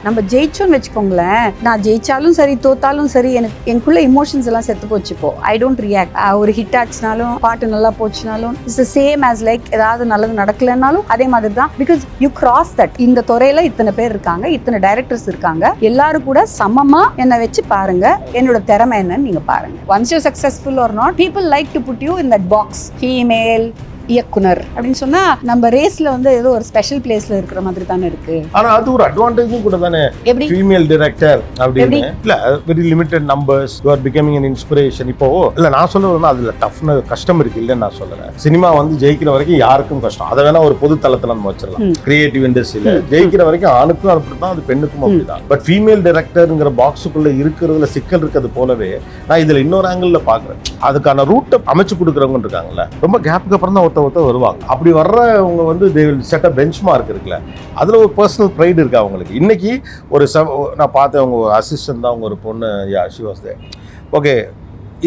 நம்ம ஜெயிச்சோன்னு வச்சுக்கோங்களேன், நான் ஜெயிச்சாலும் சரி தோத்தாலும் சரி எனக்குள்ள இமோஷன்ஸ் எல்லாம் செத்து போச்சுப்போ. I don't react. ஒரு ஹிட் ஆச்சுனாலும் பாட்டு நல்லா போச்சுனாலும் it's the same as like ஏதாவது நல்லது நடக்கலன்னாலும் அதே மாதிரி தான். Because you cross that. இந்த துறையில இத்தனை பேர் இருக்காங்க, இத்தனை டைரக்டர்ஸ் இருக்காங்க, எல்லாரும் கூட சமமா என்னை வச்சு பாருங்க, என்னோட திறமை என்னன்னு நீங்க பாருங்க. Once you successful or not, people like to put you in that box. Female இயக்குனர் அப்படின்னு சொன்னா நம்ம ரேஸ்ல வந்து ஏதோ ஒரு ஸ்பெஷல் பிளேஸ்ல இருக்கிற மாதிரி தானே இருக்கு. ஆனா அது ஒரு அட்வான்டேஜும் கூட தானே. எப்படி ஃபீமேல் டைரக்டர் அப்படின்னு இல்ல, very limited numbers, you are becoming an inspiration. இப்போ இல்ல நான் சொல்றது அதுல டஃப்னஸ் கஷ்டம் இருக்கு இல்லன்னு நான் சொல்றேன். சினிமா வந்து ஜெயிக்கிற வரைக்கும் யாருக்கும் கஷ்டம். அதை வேணா ஒரு பொது தளத்துல நம்ம வச்சிடலாம். கிரியேட்டிவ் இண்டஸ்ட்ரியில ஜெயிக்கிற வரைக்கும் ஆணுக்கும் அப்படிதான், அது பெண்ணுக்கும் அப்படிதான். பட் ஃபீமேல் டைரக்டர்ங்கிற பாக்ஸுக்குள்ள இருக்கிறதுல சிக்கல் இருக்கிறது போலவே நான் இதுல இன்னொரு ஆங்கிள் பாக்குறேன். அதுக்கான ரூட்டை அமைச்சு கொடுக்குறவங்க இருக்காங்கல்ல, ரொம்ப கேப்புக்கு அப்புறம் தான் ஒருத்த வருவாங்க. அப்படி வர்றவங்க வந்து they will set a benchmark இருக்குல்ல, அதுல ஒரு பர்சனல் ப்ரைடு இருக்கு அவங்களுக்கு. இன்னைக்கு ஒரு நான் பார்த்தேன், அவங்க அசிஸ்டன்ட் தான், அவங்க ஒரு பொண்ணு, she was there. ஓகே,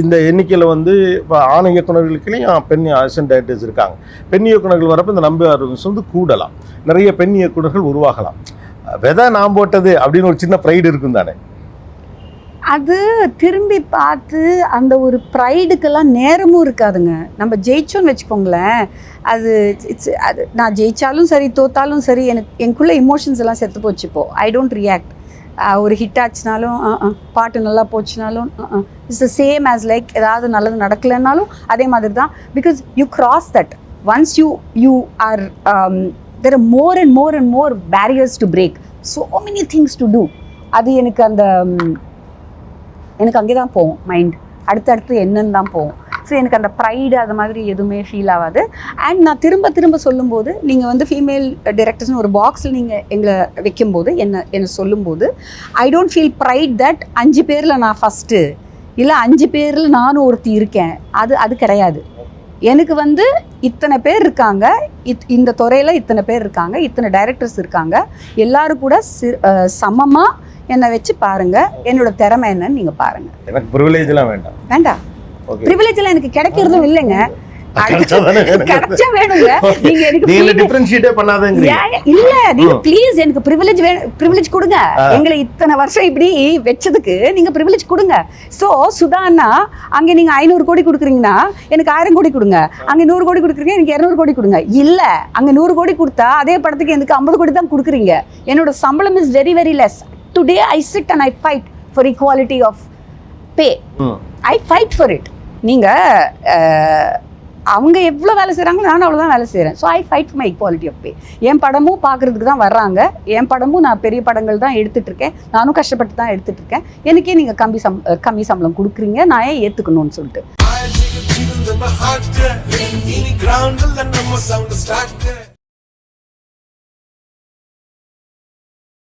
இந்த எண்ணிக்கையில் வந்து இப்போ ஆண் இயக்குநர்களுக்குலேயும் பெண் அசிஸ்டன்ட் டைரக்டர்ஸ் இருக்காங்க. பெண் இயக்குநர்கள் வரப்போ இந்த நம்பிக்கைஸ் வந்து கூடலாம், நிறைய பெண் இயக்குநர்கள் உருவாகலாம். வெதை நான் போட்டது அப்படின்னு ஒரு சின்ன ப்ரைடு இருக்கும் தானே. அது திரும்பி பார்த்து அந்த ஒரு ப்ரைடுக்கெல்லாம் நேரமும் இருக்காதுங்க. நம்ம ஜெயிச்சோன்னு வச்சுக்கோங்களேன், அது நான் ஜெயிச்சாலும் சரி தோத்தாலும் சரி எனக்குள்ள இமோஷன்ஸ் எல்லாம் செத்து போச்சுப்போ. I don't react. ஒரு ஹிட் ஆச்சுனாலும் பாட்டு நல்லா போச்சுனாலும் it's the same as like ஏதாவது நல்லது நடக்கலன்னாலும் அதே மாதிரி தான். Because you cross that. Once you are there are more and more barriers to break, so many things to do. அது எனக்கு அங்கே தான் போகும் மைண்ட், அடுத்தடுத்து என்னன்னு தான் போகும். ஸோ எனக்கு அந்த ப்ரைடு அது மாதிரி எதுவுமே ஃபீல் ஆகாது. அண்ட் நான் திரும்ப சொல்லும்போது, நீங்கள் வந்து ஃபீமேல் டைரக்டர்ஸ்னு ஒரு பாக்ஸில் நீங்கள் எங்களை வைக்கும்போது என்ன சொல்லும்போது, I don't feel pride that 5 பேரில் நான் ஃபஸ்ட்டு இல்லை 5 பேரில் நானும் ஒருத்தி இருக்கேன். அது கிடையாது. எனக்கு வந்து இத்தனை பேர் இருக்காங்க, இந்த துறையில் இத்தனை பேர் இருக்காங்க, இத்தனை டைரக்டர்ஸ் இருக்காங்க, எல்லாரும் கூட சமமாக என்னை வச்சு பாருங்க, என்னோட திறமை என்னன்னு நீங்க பாருங்க. எனக்கு ப்ரிவிலேஜ்லாம் வேண்டாம். ப்ரிவிலேஜ் எல்லாம் எனக்கு கிடைக்கிறதும் இல்லைங்க. கிடைச்சா வேணுங்க. நீங்க எனக்கு டிஃபரன்ஷியேட் பண்ணாதீங்க. இல்ல, நீங்க ப்ளீஸ் எனக்கு ப்ரிவிலேஜ் கொடுங்க. எங்களை இத்தனை வருஷம் இப்படி வெச்சதுக்கு நீங்க ப்ரிவிலேஜ் கொடுங்க. சோ சுதானா அங்க நீங்க 500 கோடி கொடுக்குறீங்கன்னா எனக்கு 1000 கோடி கொடுங்க. அங்க 100 கோடி கொடுக்குறீங்க, எனக்கு 200 கோடி கொடுங்க. இல்ல, அங்க 100 கோடி கொடுத்தா அதே படத்துக்கு எனக்கு 50 கோடி தான் கொடுக்குறீங்க. என்னோட சம்பளம் is very very less. Today I sit and I fight for equality of pay. I fight for it. நீங்க அவங்க எவ்வளோ வேலை செய்கிறாங்க, நானும் அவ்வளோதான் வேலை செய்கிறேன். So I fight for my equality of pay. என் படமும் பார்க்குறதுக்கு தான் வர்றாங்க. என் படமும் நான் பெரிய படங்கள் தான் எடுத்துகிட்ருக்கேன். நானும் கஷ்டப்பட்டு தான் எடுத்துகிட்ருக்கேன். எனக்கே நீங்கள் கம்மி சம்பளம் கொடுக்குறீங்க, நான் ஏன் ஏற்றுக்கணும்னு சொல்லிட்டு